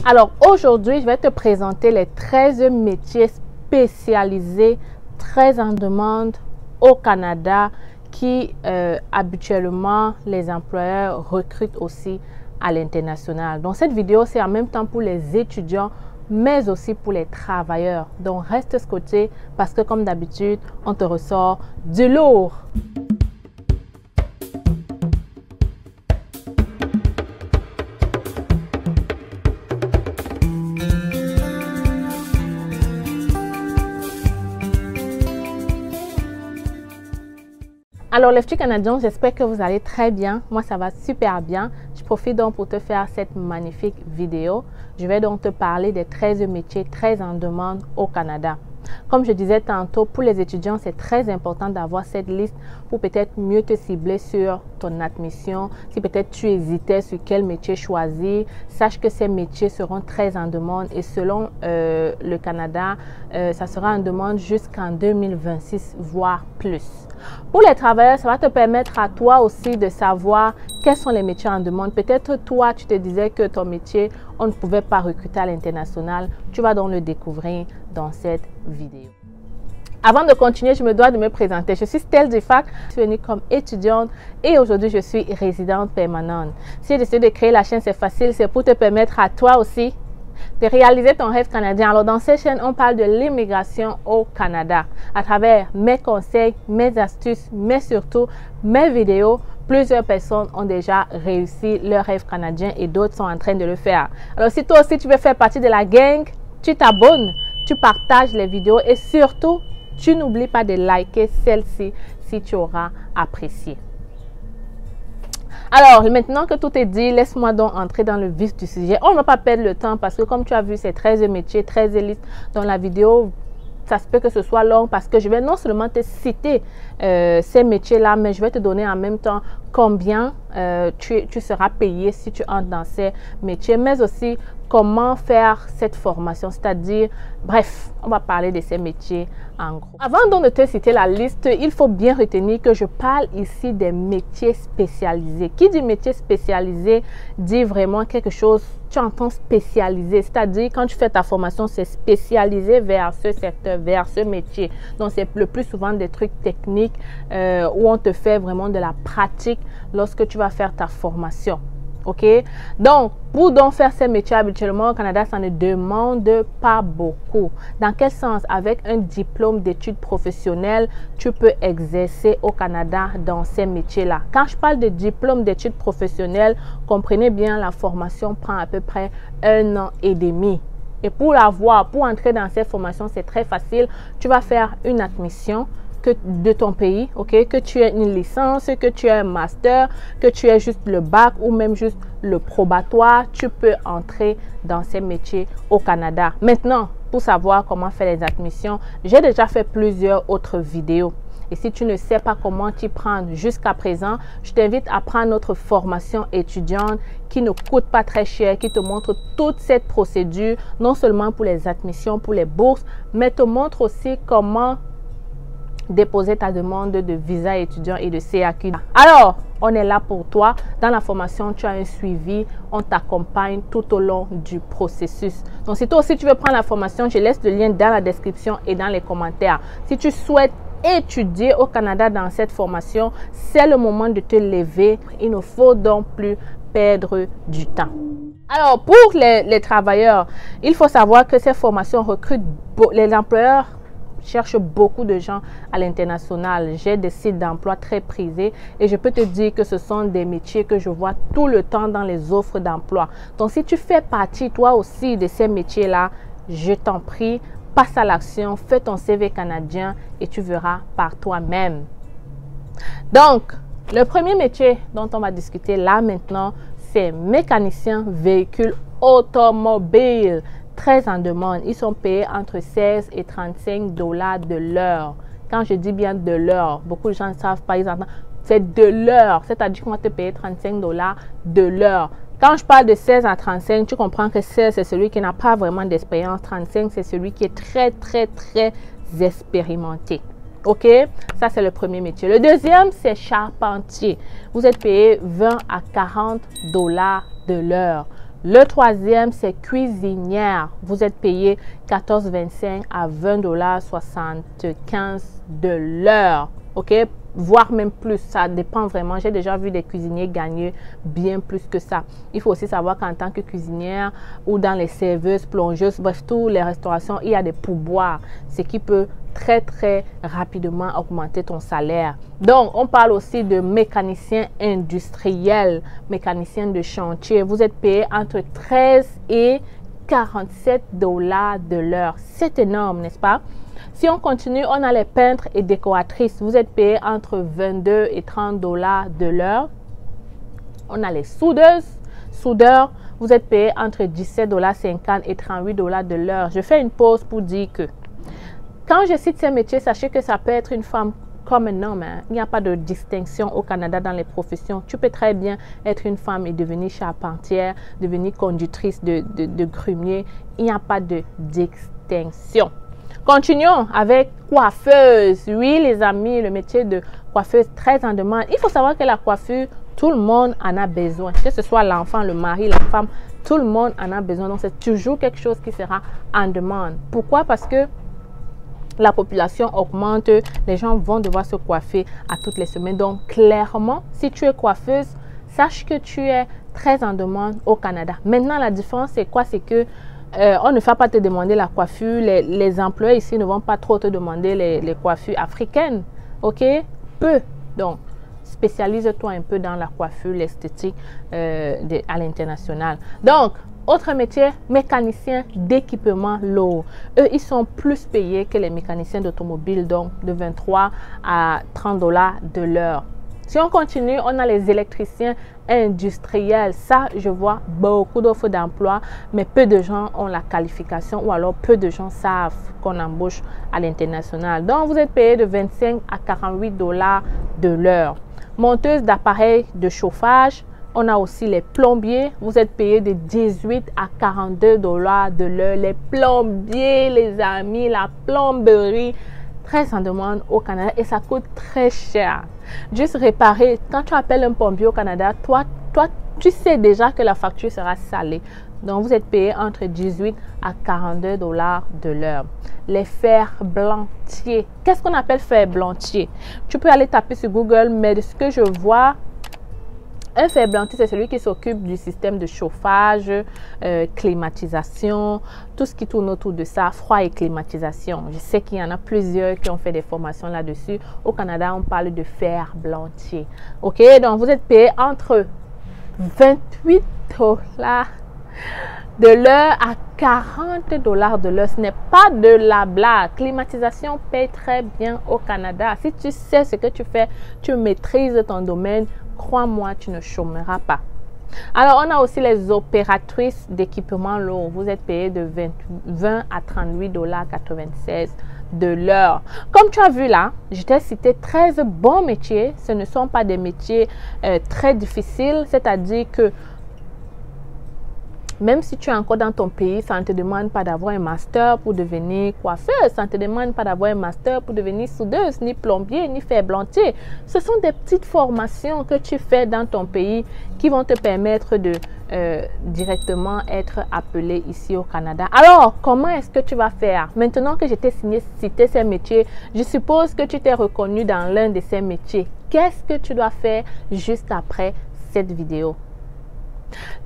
Alors aujourd'hui, je vais te présenter les 13 métiers spécialisés très en demande au Canada qui habituellement les employeurs recrutent aussi à l'international. Donc cette vidéo, c'est en même temps pour les étudiants mais aussi pour les travailleurs. Donc reste scotché parce que comme d'habitude, on te ressort du lourd. Alors les petits Canadiens, j'espère que vous allez très bien. Moi, ça va super bien. Je profite donc pour te faire cette magnifique vidéo. Je vais donc te parler des 13 métiers très en demande au Canada. Comme je disais tantôt, pour les étudiants, c'est très important d'avoir cette liste pour peut-être mieux te cibler sur ton admission. Si peut-être tu hésitais sur quel métier choisir, sache que ces métiers seront très en demande et selon le Canada, ça sera en demande jusqu'en 2026, voire plus. Pour les travailleurs, ça va te permettre à toi aussi de savoir quels sont les métiers en demande. Peut-être toi, tu te disais que ton métier, on ne pouvait pas recruter à l'international. Tu vas donc le découvrir dans cette vidéo. Avant de continuer, je me dois de me présenter. Je suis Stell Difac, je suis venue comme étudiante et aujourd'hui je suis résidente permanente. Si j'ai décidé de créer la chaîne, c'est facile, c'est pour te permettre à toi aussi de réaliser ton rêve canadien. Alors dans cette chaîne, on parle de l'immigration au Canada à travers mes conseils, mes astuces, mais surtout mes vidéos. Plusieurs personnes ont déjà réussi leur rêve canadien et d'autres sont en train de le faire. Alors si toi aussi tu veux faire partie de la gang, tu t'abonnes, tu partages les vidéos et surtout, tu n'oublies pas de liker celle-ci si tu auras apprécié. Alors, maintenant que tout est dit, laisse-moi donc entrer dans le vif du sujet. On ne va pas perdre le temps parce que comme tu as vu, c'est 13 métiers, 13 listes dans la vidéo. Ça se peut que ce soit long parce que je vais non seulement te citer ces métiers-là, mais je vais te donner en même temps combien tu seras payé si tu entres dans ces métiers, mais aussi comment faire cette formation, c'est-à-dire, bref, on va parler de ces métiers en gros. Avant donc de te citer la liste, il faut bien retenir que je parle ici des métiers spécialisés. Qui dit métier spécialisé dit vraiment quelque chose, tu entends spécialisé, c'est-à-dire quand tu fais ta formation, c'est spécialisé vers ce secteur, vers ce métier. Donc, c'est le plus souvent des trucs techniques où on te fait vraiment de la pratique lorsque tu vas faire ta formation. OK? Donc, pour donc faire ces métiers habituellement au Canada, ça ne demande pas beaucoup. Dans quel sens? Avec un diplôme d'études professionnelles, tu peux exercer au Canada dans ces métiers-là. Quand je parle de diplôme d'études professionnelles, comprenez bien, la formation prend à peu près 1 an et demi. Et pour l'avoir, pour entrer dans ces formations, c'est très facile. Tu vas faire une admission de ton pays, ok, que tu aies une licence, que tu aies un master, que tu aies juste le bac ou même juste le probatoire, tu peux entrer dans ces métiers au Canada. Maintenant, pour savoir comment faire les admissions, j'ai déjà fait plusieurs autres vidéos. Et si tu ne sais pas comment t'y prendre jusqu'à présent, je t'invite à prendre notre formation étudiante qui ne coûte pas très cher, qui te montre toute cette procédure, non seulement pour les admissions, pour les bourses, mais te montre aussi comment déposer ta demande de visa étudiant et de CAQ. Alors, on est là pour toi. Dans la formation, tu as un suivi. On t'accompagne tout au long du processus. Donc, si toi aussi tu veux prendre la formation, je laisse le lien dans la description et dans les commentaires. Si tu souhaites étudier au Canada dans cette formation, c'est le moment de te lever. Il ne faut donc plus perdre du temps. Alors, pour les travailleurs, il faut savoir que ces formations recrutent les employeurs cherche beaucoup de gens à l'international. J'ai des sites d'emploi très prisés et je peux te dire que ce sont des métiers que je vois tout le temps dans les offres d'emploi. Donc, si tu fais partie toi aussi de ces métiers-là, je t'en prie, passe à l'action, fais ton CV canadien et tu verras par toi-même. Donc, le premier métier dont on va discuter là maintenant, c'est mécanicien véhicule automobile. Très en demande. Ils sont payés entre 16 et 35 $ de l'heure. Quand je dis bien de l'heure, beaucoup de gens ne savent pas, ils entendent, c'est de l'heure. C'est-à-dire qu'on va te payer 35 $ de l'heure. Quand je parle de 16 à 35, tu comprends que 16, c'est celui qui n'a pas vraiment d'expérience. 35, c'est celui qui est très expérimenté. OK? Ça, c'est le premier métier. Le deuxième, c'est charpentier. Vous êtes payé 20 à 40 $ de l'heure. Le troisième, c'est cuisinière. Vous êtes payé 14,25 à 20,75 de l'heure. OK? Voire même plus, ça dépend vraiment. J'ai déjà vu des cuisiniers gagner bien plus que ça. Il faut aussi savoir qu'en tant que cuisinière ou dans les serveuses, plongeuses, bref, tous les restaurations, il y a des pourboires, ce qui peut très rapidement augmenter ton salaire. Donc, on parle aussi de mécanicien industriel, mécanicien de chantier. Vous êtes payé entre 13 et 47 $ de l'heure. C'est énorme, n'est-ce pas? Si on continue, on a les peintres et décoratrices. Vous êtes payé entre 22 et 30 $ de l'heure. On a les soudeurs. Vous êtes payé entre 17,50 $ et 38 $ de l'heure. Je fais une pause pour dire que quand je cite ces métiers, sachez que ça peut être une femme comme un homme. Il n'y a pas de distinction au Canada dans les professions. Tu peux très bien être une femme et devenir charpentière, devenir conductrice de grumier. Il n'y a pas de distinction. Continuons avec coiffeuse. Oui, les amis, le métier de coiffeuse très en demande. Il faut savoir que la coiffure, tout le monde en a besoin. Que ce soit l'enfant, le mari, la femme, tout le monde en a besoin. Donc, c'est toujours quelque chose qui sera en demande. Pourquoi? Parce que la population augmente, les gens vont devoir se coiffer à toutes les semaines. Donc, clairement, si tu es coiffeuse, sache que tu es très en demande au Canada. Maintenant, la différence, c'est quoi? C'est que on ne va pas te demander la coiffure. Les employés ici ne vont pas trop te demander les coiffures africaines. OK? Peu. Donc, spécialise-toi un peu dans la coiffure, l'esthétique à l'international. Donc, autre métier, mécanicien d'équipement lourd. Eux, ils sont plus payés que les mécaniciens d'automobile, donc de 23 à 30 $ de l'heure. Si on continue, on a les électriciens industriels. Ça, je vois beaucoup d'offres d'emploi, mais peu de gens ont la qualification ou alors peu de gens savent qu'on embauche à l'international. Donc, vous êtes payé de 25 à 48 $ de l'heure. Monteuse d'appareils de chauffage. On a aussi les plombiers. Vous êtes payé de 18 à 42 $ de l'heure. Les plombiers, les amis, la plomberie, très en demande au Canada et ça coûte très cher. Juste réparer, quand tu appelles un plombier au Canada, toi, tu sais déjà que la facture sera salée. Donc, vous êtes payé entre 18 à 42 $ de l'heure. Les ferblantiers. Qu'est-ce qu'on appelle ferblantier? Tu peux aller taper sur Google, mais de ce que je vois, un ferblantier, c'est celui qui s'occupe du système de chauffage, climatisation, tout ce qui tourne autour de ça, froid et climatisation. Je sais qu'il y en a plusieurs qui ont fait des formations là-dessus. Au Canada, on parle de ferblantier. OK? Donc, vous êtes payé entre 28 $ de l'heure à 40 $ de l'heure. Ce n'est pas de la blague. Climatisation paye très bien au Canada. Si tu sais ce que tu fais, tu maîtrises ton domaine, crois-moi, tu ne chômeras pas. Alors, on a aussi les opératrices d'équipement lourd. Vous êtes payé de 20 à 38,96 $ de l'heure. Comme tu as vu là, je t'ai cité 13 bons métiers. Ce ne sont pas des métiers très difficiles, c'est-à-dire que même si tu es encore dans ton pays, ça ne te demande pas d'avoir un master pour devenir coiffeuse. Ça ne te demande pas d'avoir un master pour devenir soudeuse, ni plombier, ni ferblantier. Ce sont des petites formations que tu fais dans ton pays qui vont te permettre de directement être appelé ici au Canada. Alors, comment est-ce que tu vas faire? Maintenant que je t'ai cité ces métiers, je suppose que tu t'es reconnu dans l'un de ces métiers. Qu'est-ce que tu dois faire juste après cette vidéo?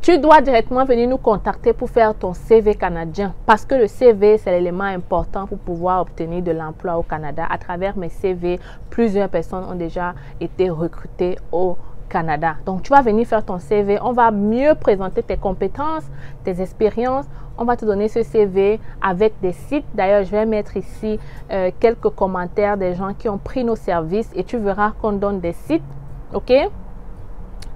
Tu dois directement venir nous contacter pour faire ton CV canadien parce que le CV, c'est l'élément important pour pouvoir obtenir de l'emploi au Canada. À travers mes CV, plusieurs personnes ont déjà été recrutées au Canada. Donc, tu vas venir faire ton CV. On va mieux présenter tes compétences, tes expériences. On va te donner ce CV avec des sites. D'ailleurs, je vais mettre ici quelques commentaires des gens qui ont pris nos services et tu verras qu'on donne des sites. OK?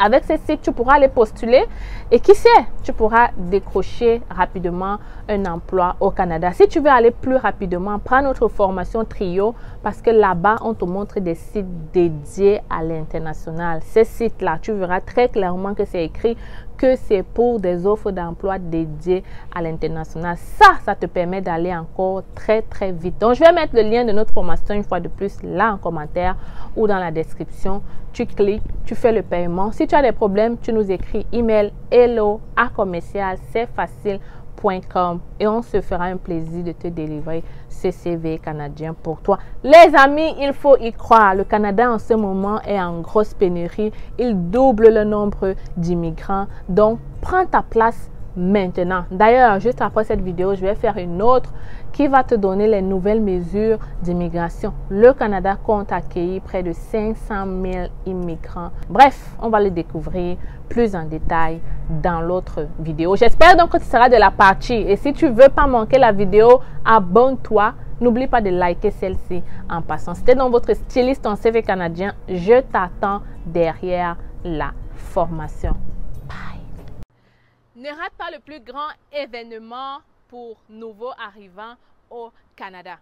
Avec ces sites, tu pourras aller postuler et qui sait, tu pourras décrocher rapidement un emploi au Canada. Si tu veux aller plus rapidement, prends notre formation Trio parce que là-bas, on te montre des sites dédiés à l'international. Ces sites-là, tu verras très clairement que c'est écrit que c'est pour des offres d'emploi dédiées à l'international. Ça te permet d'aller encore très vite. Donc, je vais mettre le lien de notre formation une fois de plus là en commentaire ou dans la description. Tu cliques, tu fais le paiement. Si tu as des problèmes, tu nous écris email hello@commercial-c'est-facile.com et on se fera un plaisir de te délivrer ce CV canadien pour toi. Les amis, il faut y croire. Le Canada en ce moment est en grosse pénurie. Il double le nombre d'immigrants. Donc, prends ta place maintenant. D'ailleurs, juste après cette vidéo, je vais faire une autre qui va te donner les nouvelles mesures d'immigration. Le Canada compte accueillir près de 500 000 immigrants. Bref, on va le découvrir plus en détail dans l'autre vidéo. J'espère donc que tu seras de la partie. Et si tu veux pas manquer la vidéo, abonne-toi. N'oublie pas de liker celle-ci en passant. C'était donc votre styliste en CV canadien. Je t'attends derrière la formation. Bye. Ne rate pas le plus grand événement pour nouveaux arrivants au Canada.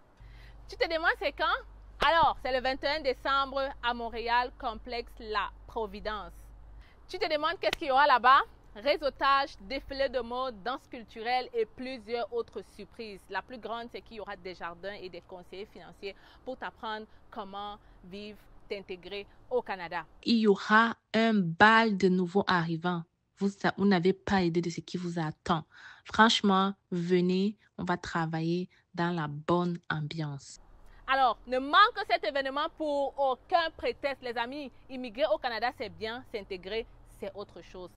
Tu te demandes c'est quand? Alors, c'est le 21 décembre à Montréal, complexe La Providence. Tu te demandes qu'est-ce qu'il y aura là-bas? Réseautage, défilé de mode, danse culturelle et plusieurs autres surprises. La plus grande, c'est qu'il y aura des jardins et des conseillers financiers pour t'apprendre comment vivre, t'intégrer au Canada. Il y aura un bal de nouveaux arrivants. Vous n'avez pas idée de ce qui vous attend. Franchement, venez, on va travailler dans la bonne ambiance. Alors, ne manque cet événement pour aucun prétexte, les amis. Immigrer au Canada, c'est bien. S'intégrer, c'est autre chose.